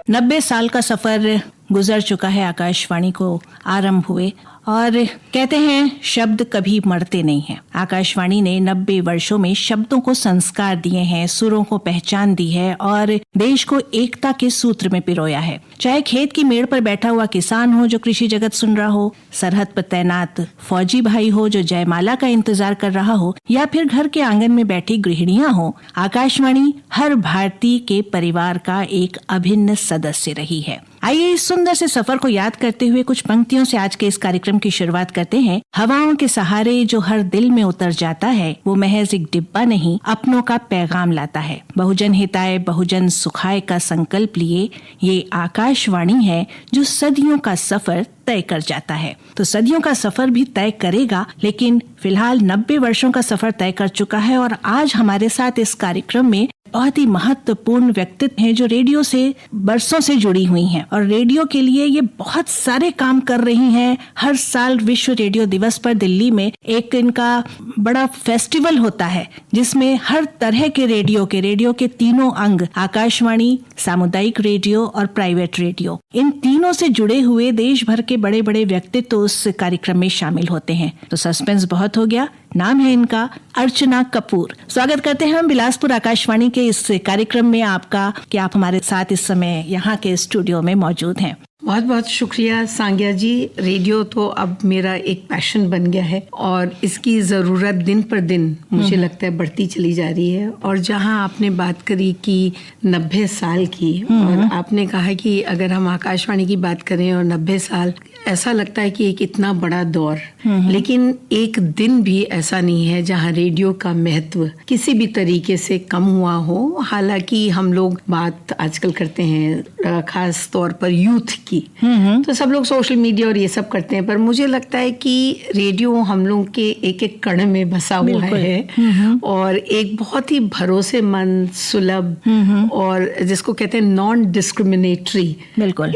90 साल का सफर गुजर चुका है आकाशवाणी को आरंभ हुए, और कहते हैं शब्द कभी मरते नहीं हैं। आकाशवाणी ने 90 वर्षों में शब्दों को संस्कार दिए हैं, सुरों को पहचान दी है और देश को एकता के सूत्र में पिरोया है। चाहे खेत की मेड़ पर बैठा हुआ किसान हो जो कृषि जगत सुन रहा हो, सरहद पर तैनात फौजी भाई हो जो जयमाला का इंतजार कर रहा हो, या फिर घर के आंगन में बैठी गृहिणियां हो, आकाशवाणी हर भारतीय के परिवार का एक अभिन्न सदस्य रही है। आइए इस सुंदर से सफर को याद करते हुए कुछ पंक्तियों से आज के इस कार्यक्रम की शुरुआत करते हैं। हवाओं के सहारे जो हर दिल में उतर जाता है, वो महज एक डिब्बा नहीं, अपनों का पैगाम लाता है। बहुजन हिताय बहुजन सुखाय का संकल्प लिए ये आकाशवाणी है जो सदियों का सफर तय कर जाता है। तो सदियों का सफर भी तय करेगा, लेकिन फिलहाल 90 वर्षों का सफर तय कर चुका है। और आज हमारे साथ इस कार्यक्रम में बहुत ही महत्वपूर्ण व्यक्तित्व हैं जो रेडियो से बरसों से जुड़ी हुई हैं और रेडियो के लिए ये बहुत सारे काम कर रही हैं। हर साल विश्व रेडियो दिवस पर दिल्ली में एक इनका बड़ा फेस्टिवल होता है जिसमें हर तरह के रेडियो के तीनों अंग, आकाशवाणी, सामुदायिक रेडियो और प्राइवेट रेडियो, इन तीनों से जुड़े हुए देश भर के बड़े बड़े व्यक्तित्व उस कार्यक्रम में शामिल होते हैं। तो सस्पेंस बहुत हो गया। नाम है इनका अर्चना कपूर। स्वागत करते हैं हम बिलासपुर आकाशवाणी के इस कार्यक्रम में आपका कि आप हमारे साथ इस समय यहाँ के स्टूडियो में मौजूद हैं। बहुत बहुत शुक्रिया सांग्या जी। रेडियो तो अब मेरा एक पैशन बन गया है और इसकी ज़रूरत दिन पर दिन मुझे लगता है बढ़ती चली जा रही है। और जहाँ आपने बात करी कि 90 साल की, और आपने कहा कि अगर हम आकाशवाणी की बात करें और 90 साल, ऐसा लगता है कि एक इतना बड़ा दौर, लेकिन एक दिन भी ऐसा नहीं है जहाँ रेडियो का महत्व किसी भी तरीके से कम हुआ हो। हालांकि हम लोग बात आजकल करते हैं खास तौर पर यूथ की, तो सब लोग सोशल मीडिया और ये सब करते हैं, पर मुझे लगता है कि रेडियो हम लोग के एक एक कण में बसा हुआ है और एक बहुत ही भरोसेमंद, सुलभ और जिसको कहते हैं नॉन डिस्क्रिमिनेटरी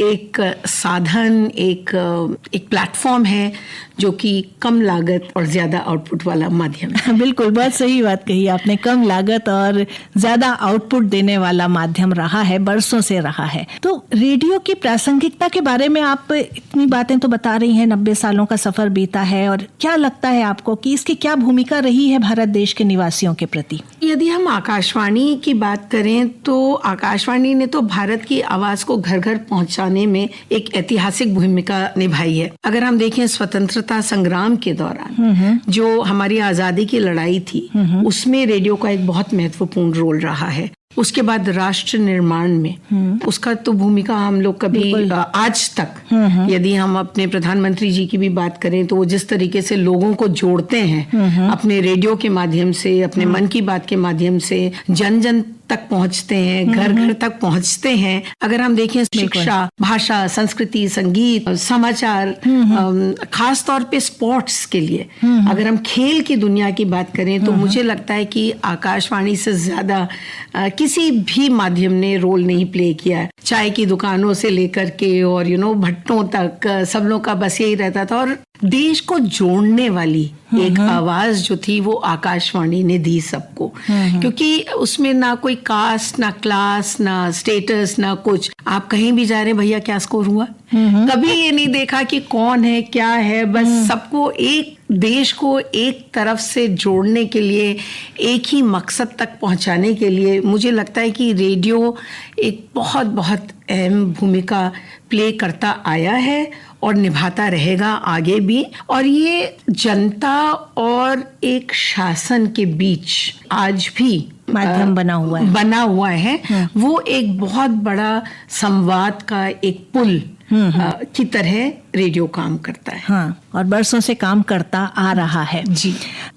एक साधन, एक प्लेटफॉर्म है जो कि कम लागत और ज्यादा आउटपुट वाला माध्यम है। बिल्कुल, बहुत सही बात कही आपने। कम लागत और ज्यादा आउटपुट देने वाला माध्यम रहा है, बरसों से रहा है। तो रेडियो की प्रासंगिकता के बारे में आप इतनी बातें तो बता रही हैं, 90 सालों का सफर बीता है, और क्या लगता है आपको कि इसकी क्या भूमिका रही है भारत देश के निवासियों के प्रति? यदि हम आकाशवाणी की बात करें तो आकाशवाणी ने तो भारत की आवाज को घर घर पहुंचाने में एक ऐतिहासिक भूमिका निभाई है। अगर हम देखें स्वतंत्रता संग्राम के दौरान जो हमारी आजादी की लड़ाई थी, उसमें रेडियो का एक बहुत महत्वपूर्ण रोल रहा है। उसके बाद राष्ट्र निर्माण में उसका तो भूमिका हम लोग कभी आज तक, यदि हम अपने प्रधानमंत्री जी की भी बात करें तो वो जिस तरीके से लोगों को जोड़ते हैं अपने रेडियो के माध्यम से, अपने मन की बात के माध्यम से, जन जन तक पहुंचते हैं, घर घर तक पहुंचते हैं। अगर हम देखें शिक्षा, भाषा, संस्कृति, संगीत, समाचार, खास तौर पे स्पोर्ट्स के लिए अगर हम खेल की दुनिया की बात करें तो मुझे लगता है कि आकाशवाणी से ज्यादा किसी भी माध्यम ने रोल नहीं प्ले किया। चाय की दुकानों से लेकर के और भट्टों तक सब लोग का बस यही रहता था, और देश को जोड़ने वाली एक आवाज जो थी वो आकाशवाणी ने दी सबको, क्योंकि उसमें ना कोई कास्ट, ना क्लास, ना स्टेटस, ना कुछ। आप कहीं भी जा रहे हैं, भैया क्या स्कोर हुआ, कभी ये नहीं देखा कि कौन है क्या है, बस सबको एक देश को एक तरफ से जोड़ने के लिए, एक ही मकसद तक पहुंचाने के लिए मुझे लगता है कि रेडियो एक बहुत बहुत अहम भूमिका प्ले करता आया है और निभाता रहेगा आगे भी। और ये जनता और एक शासन के बीच आज भी माध्यम बना हुआ है। वो एक बहुत बड़ा संवाद का एक पुल की तरह रेडियो काम करता है। हाँ, और बरसों से काम करता आ रहा है जी।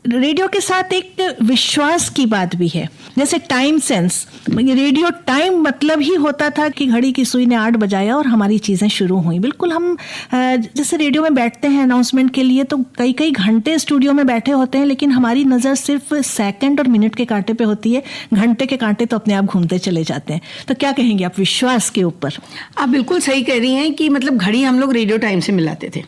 रेडियो के साथ एक विश्वास की बात भी है, जैसे टाइम सेंस। रेडियो टाइम मतलब ही होता था कि घड़ी की सुई ने 8 बजाया और हमारी चीजें शुरू हुई। बिल्कुल, हम जैसे रेडियो में बैठते हैं अनाउंसमेंट के लिए तो कई कई घंटे स्टूडियो में बैठे होते हैं, लेकिन हमारी नजर सिर्फ सेकंड और मिनट के कांटे पे होती है, घंटे के कांटे तो अपने आप घूमते चले जाते हैं। तो क्या कहेंगे आप विश्वास के ऊपर? आप बिल्कुल सही कह रही हैं कि मतलब घड़ी हम लोग रेडियो टाइम से मिलाते थे।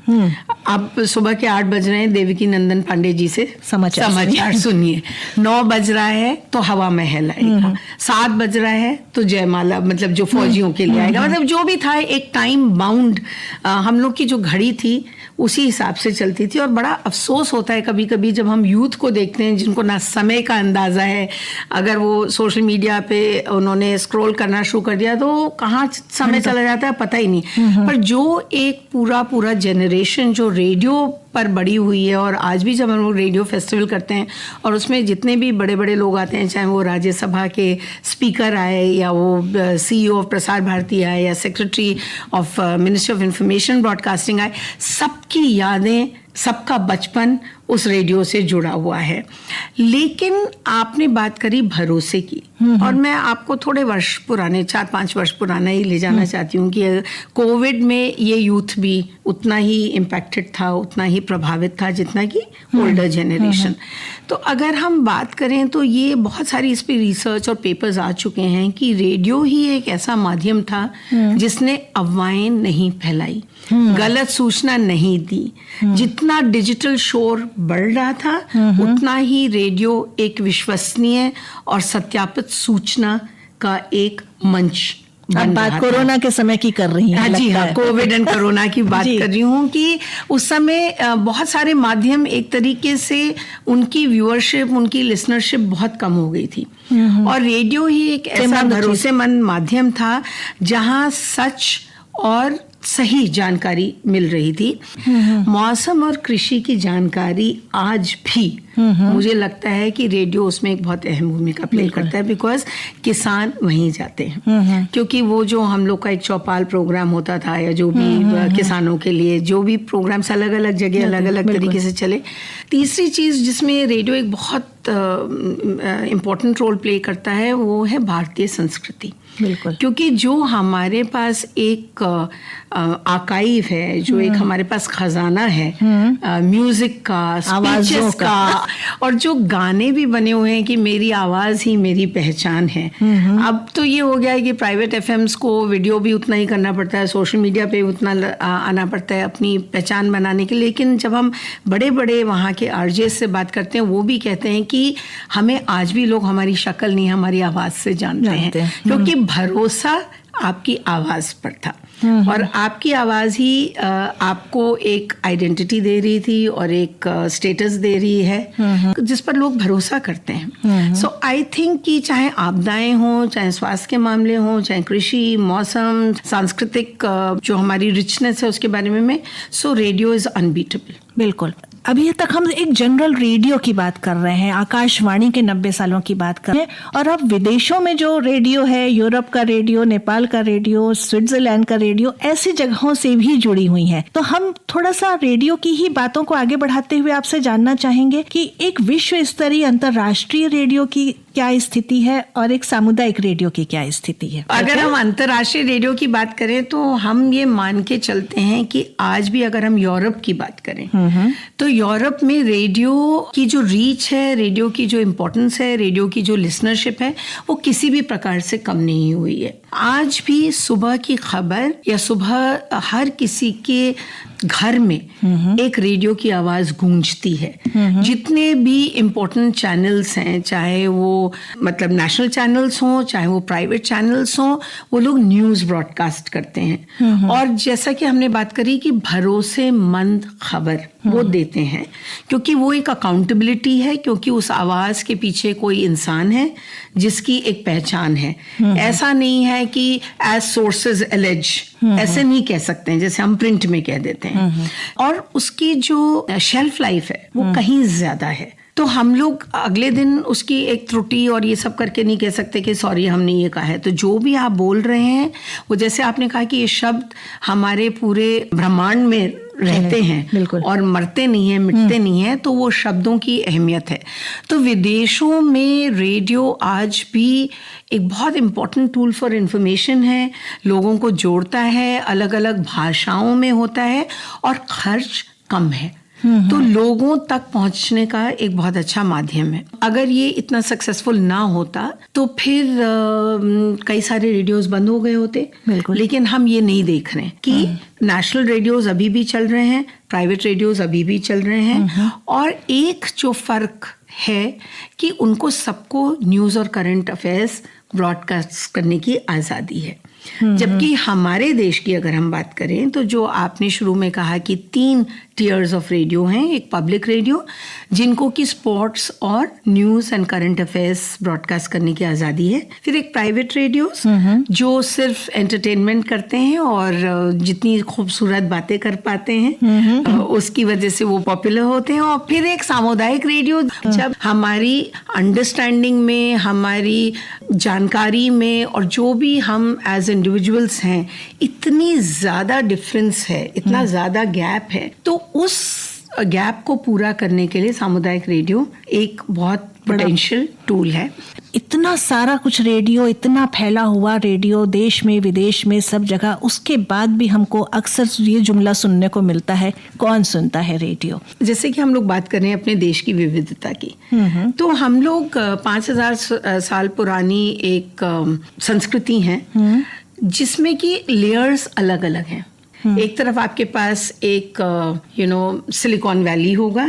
अब सुबह के 8 बज रहे हैं, देवकी नंदन पांडे जी से समाचार सुनिए। 9 बज रहा है तो हवा महल आएगा, 7 बज रहा है तो जयमाला, मतलब जो फौजियों के लिए आएगा। मतलब जो भी था एक टाइम बाउंड, हम लोग की जो घड़ी थी उसी हिसाब से चलती थी। और बड़ा अफसोस होता है कभी कभी जब हम यूथ को देखते हैं जिनको ना समय का अंदाजा है, अगर वो सोशल मीडिया पे उन्होंने स्क्रॉल करना शुरू कर दिया तो कहाँ समय चला जाता है पता ही नहीं। पर जो एक पूरा जनरेशन जो रेडियो पर बड़ी हुई है, और आज भी जब हम लोग रेडियो फेस्टिवल करते हैं और उसमें जितने भी बड़े बड़े लोग आते हैं, चाहे वो राज्यसभा के स्पीकर आए या वो CEO ऑफ प्रसार भारती आए या secretary of ministry of information broadcasting आए, सबकी यादें, सबका बचपन उस रेडियो से जुड़ा हुआ है। लेकिन आपने बात करी भरोसे की, और मैं आपको थोड़े वर्ष पुराने, 4-5 वर्ष पुराना ही ले जाना चाहती हूँ कि कोविड में ये यूथ भी उतना ही इम्पैक्टेड था, उतना ही प्रभावित था जितना कि ओल्डर जनरेशन। तो अगर हम बात करें तो ये बहुत सारी इस पर रिसर्च और पेपर्स आ चुके हैं कि रेडियो ही एक ऐसा माध्यम था जिसने अफवाहें नहीं फैलाई, गलत सूचना नहीं दी। जितना डिजिटल शोर बढ़ रहा था उतना ही रेडियो एक विश्वसनीय और सत्यापित सूचना का एक मंच अब बात कोरोना के समय की कर रही हैं। जी हाँ, कोविड एंड कोरोना की बात कर रही हूँ कि उस समय बहुत सारे माध्यम एक तरीके से उनकी व्यूअरशिप, उनकी लिसनरशिप बहुत कम हो गई थी, और रेडियो ही एक ऐसा भरोसेमंद माध्यम था जहाँ सच और सही जानकारी मिल रही थी। मौसम और कृषि की जानकारी आज भी मुझे लगता है कि रेडियो उसमें एक बहुत अहम भूमिका प्ले करता है, बिकॉज किसान वहीं जाते हैं। क्योंकि वो जो हम लोग का एक चौपाल प्रोग्राम होता था या जो भी किसानों के लिए जो भी प्रोग्राम्स अलग अलग जगह अलग अलग तरीके से चले। तीसरी चीज जिसमें रेडियो एक बहुत इम्पोर्टेंट रोल प्ले करता है वो है भारतीय संस्कृति। बिल्कुल, क्योंकि जो हमारे पास एक आर्काइव है, जो एक हमारे पास खजाना है म्यूजिक का, स्पीचेस का, और जो गाने भी बने हुए हैं कि मेरी आवाज ही मेरी पहचान है। अब तो ये हो गया है कि प्राइवेट एफएम्स को वीडियो भी उतना ही करना पड़ता है, सोशल मीडिया पे उतना आना पड़ता है अपनी पहचान बनाने के लिए। लेकिन जब हम बड़े बड़े वहाँ के आरजे से बात करते हैं, वो भी कहते हैं कि हमें आज भी लोग हमारी शक्ल नहीं हमारी आवाज से जानते हैं, क्योंकि भरोसा आपकी आवाज पर था, और आपकी आवाज ही आपको एक आइडेंटिटी दे रही थी और एक स्टेटस दे रही है जिस पर लोग भरोसा करते हैं। सो आई थिंक कि चाहे आपदाएं हों, चाहे स्वास्थ्य के मामले हों, चाहे कृषि, मौसम, सांस्कृतिक जो हमारी रिचनेस है उसके बारे में, सो रेडियो इज अनबीटेबल। बिल्कुल। अभी तक हम एक जनरल रेडियो की बात कर रहे हैं, आकाशवाणी के 90 सालों की बात कर रहे हैं, और अब विदेशों में जो रेडियो है, यूरोप का रेडियो, नेपाल का रेडियो, स्विट्जरलैंड का रेडियो, ऐसी जगहों से भी जुड़ी हुई हैं। तो हम थोड़ा सा रेडियो की ही बातों को आगे बढ़ाते हुए आपसे जानना चाहेंगे कि एक विश्व स्तरीय अंतर्राष्ट्रीय रेडियो की क्या स्थिति है और एक सामुदायिक रेडियो की क्या स्थिति है। अगर हम अंतर्राष्ट्रीय रेडियो की बात करें तो हम ये मान के चलते हैं कि आज भी अगर हम यूरोप की बात करें तो यूरोप में रेडियो की जो रीच है, रेडियो की जो इम्पोर्टेंस है, रेडियो की जो लिसनरशिप है, वो किसी भी प्रकार से कम नहीं हुई है। आज भी सुबह की खबर या सुबह हर किसी के घर में एक रेडियो की आवाज गूंजती है। जितने भी इम्पोर्टेंट चैनल्स हैं, चाहे वो मतलब नेशनल चैनल्स हों, चाहे वो प्राइवेट चैनल्स हों, वो लोग न्यूज ब्रॉडकास्ट करते हैं। और जैसा कि हमने बात करी कि भरोसेमंद खबर वो देते हैं, क्योंकि वो एक अकाउंटेबिलिटी है, क्योंकि उस आवाज के पीछे कोई इंसान है जिसकी एक पहचान है। ऐसा नहीं है कि एज सोर्सेज एलिज, ऐसे नहीं कह सकते हैं जैसे हम प्रिंट में कह देते हैं। और उसकी जो शेल्फ लाइफ है वो कहीं ज्यादा है। तो हम लोग अगले दिन उसकी एक त्रुटि और ये सब करके नहीं कह सकते कि सॉरी हमने ये कहा है। तो जो भी आप बोल रहे हैं वो, जैसे आपने कहा कि ये शब्द हमारे पूरे ब्रह्मांड में रहते हैं और मरते नहीं हैं, मिटते नहीं हैं, तो वो शब्दों की अहमियत है। तो विदेशों में रेडियो आज भी एक बहुत इम्पोर्टेंट टूल फॉर इंफॉर्मेशन है, लोगों को जोड़ता है, अलग अलग भाषाओं में होता है और खर्च कम है। तो लोगों तक पहुंचने का एक बहुत अच्छा माध्यम है। अगर ये इतना सक्सेसफुल ना होता तो फिर कई सारे रेडियोस बंद हो गए होते। बिल्कुल। लेकिन हम ये नहीं देख रहे कि नेशनल रेडियोस अभी भी चल रहे हैं, प्राइवेट रेडियोस अभी भी चल रहे हैं, और एक जो फर्क है कि उनको सबको न्यूज़ और करंट अफेयर्स ब्रॉडकास्ट करने की आज़ादी है। जबकि हमारे देश की अगर हम बात करें तो जो आपने शुरू में कहा कि 3 टियर्स ऑफ रेडियो हैं, एक पब्लिक रेडियो जिनको कि स्पोर्ट्स और news and current affairs broadcast करने की आज़ादी है, फिर एक प्राइवेट रेडियो जो सिर्फ एंटरटेनमेंट करते हैं और जितनी खूबसूरत बातें कर पाते हैं उसकी वजह से वो पॉपुलर होते हैं, और फिर एक सामुदायिक रेडियो जब हमारी अंडरस्टैंडिंग में, हमारी जानकारी में और जो भी हम एज इंडिविजुअल्स हैं इतनी ज़्यादा डिफरेंस है, इतना ज़्यादा गैप है, तो उस गैप को पूरा करने के लिए सामुदायिक रेडियो एक बहुत पोटेंशियल टूल है। इतना सारा कुछ रेडियो, इतना फैला हुआ रेडियो देश में विदेश में सब जगह, उसके बाद भी हमको अक्सर ये जुमला सुनने को मिलता है, कौन सुनता है रेडियो। जैसे कि हम लोग बात कर रहे हैं अपने देश की विविधता की, तो हम लोग 5000 साल पुरानी एक संस्कृति है जिसमें कि लेयर्स अलग अलग हैं। एक तरफ आपके पास एक सिलिकॉन वैली होगा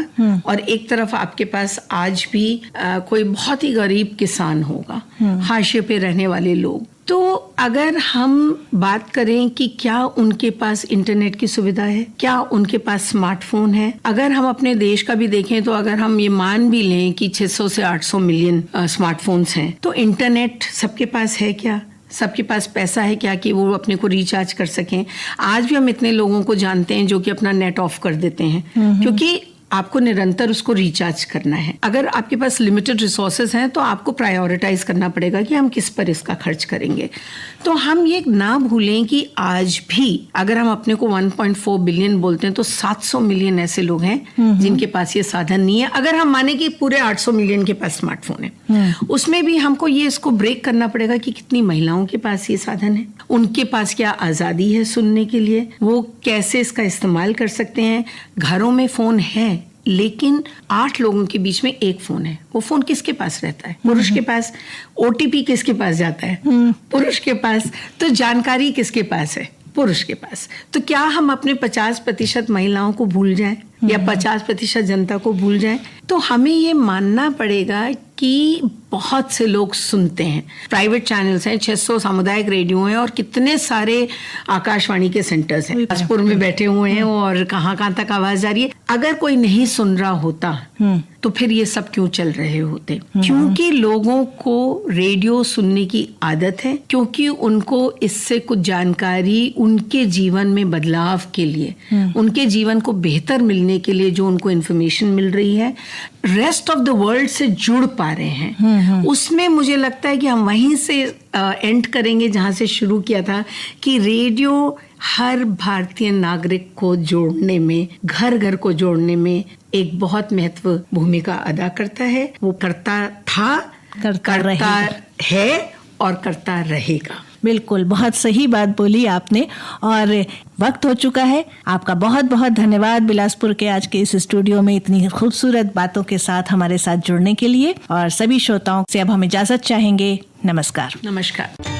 और एक तरफ आपके पास आज भी कोई बहुत ही गरीब किसान होगा, हाशिए पे रहने वाले लोग। तो अगर हम बात करें कि क्या उनके पास इंटरनेट की सुविधा है, क्या उनके पास स्मार्टफोन है, अगर हम अपने देश का भी देखें तो अगर हम ये मान भी लें कि 600 से 800 मिलियन स्मार्टफोन्स हैं, तो इंटरनेट सबके पास है क्या? सबके पास पैसा है क्या कि वो अपने को रिचार्ज कर सकें? आज भी हम इतने लोगों को जानते हैं जो कि अपना नेट ऑफ कर देते हैं क्योंकि आपको निरंतर उसको रिचार्ज करना है। अगर आपके पास लिमिटेड रिसोर्सेज हैं तो आपको प्रायोरिटाइज करना पड़ेगा कि हम किस पर इसका खर्च करेंगे। तो हम ये ना भूलें कि आज भी अगर हम अपने को 1.4 बिलियन बोलते हैं तो 700 मिलियन ऐसे लोग हैं जिनके पास ये साधन नहीं है। अगर हम माने कि पूरे 800 मिलियन के पास स्मार्टफोन है, उसमें भी हमको ये इसको ब्रेक करना पड़ेगा कि कितनी महिलाओं के पास ये साधन है, उनके पास क्या आज़ादी है सुनने के लिए, वो कैसे इसका इस्तेमाल कर सकते हैं। घरों में फ़ोन है लेकिन 8 लोगों के बीच में एक फोन है, वो फोन किसके पास रहता है? पुरुष के पास। ओटीपी किसके पास जाता है? पुरुष के पास। तो जानकारी किसके पास है? पुरुष के पास। तो क्या हम अपने 50% महिलाओं को भूल जाएं या 50% जनता को भूल जाएं? तो हमें ये मानना पड़ेगा कि बहुत से लोग सुनते हैं। प्राइवेट चैनल्स हैं, 600 सामुदायिक रेडियो हैं और कितने सारे आकाशवाणी के सेंटर्स हैं, बिलासपुर में बैठे हुए हैं और कहाँ तक आवाज जा रही है। अगर कोई नहीं सुन रहा होता तो फिर ये सब क्यों चल रहे होते? क्योंकि लोगों को रेडियो सुनने की आदत है, क्योंकि उनको इससे कुछ जानकारी उनके जीवन में बदलाव के लिए, उनके जीवन को बेहतर मिलने के लिए जो उनको इन्फॉर्मेशन मिल रही है, रेस्ट ऑफ द वर्ल्ड से जुड़ पा रहे हैं। उसमें मुझे लगता है कि हम वहीं से एंड करेंगे जहां से शुरू किया था कि रेडियो हर भारतीय नागरिक को जोड़ने में, घर घर को जोड़ने में एक बहुत महत्व भूमिका अदा करता है। वो करता था, करता है और करता रहेगा। बिल्कुल, बहुत सही बात बोली आपने। और वक्त हो चुका है। आपका बहुत बहुत धन्यवाद बिलासपुर के आज के इस स्टूडियो में इतनी खूबसूरत बातों के साथ हमारे साथ जुड़ने के लिए। और सभी श्रोताओं से अब हम इजाजत चाहेंगे। नमस्कार। नमस्कार।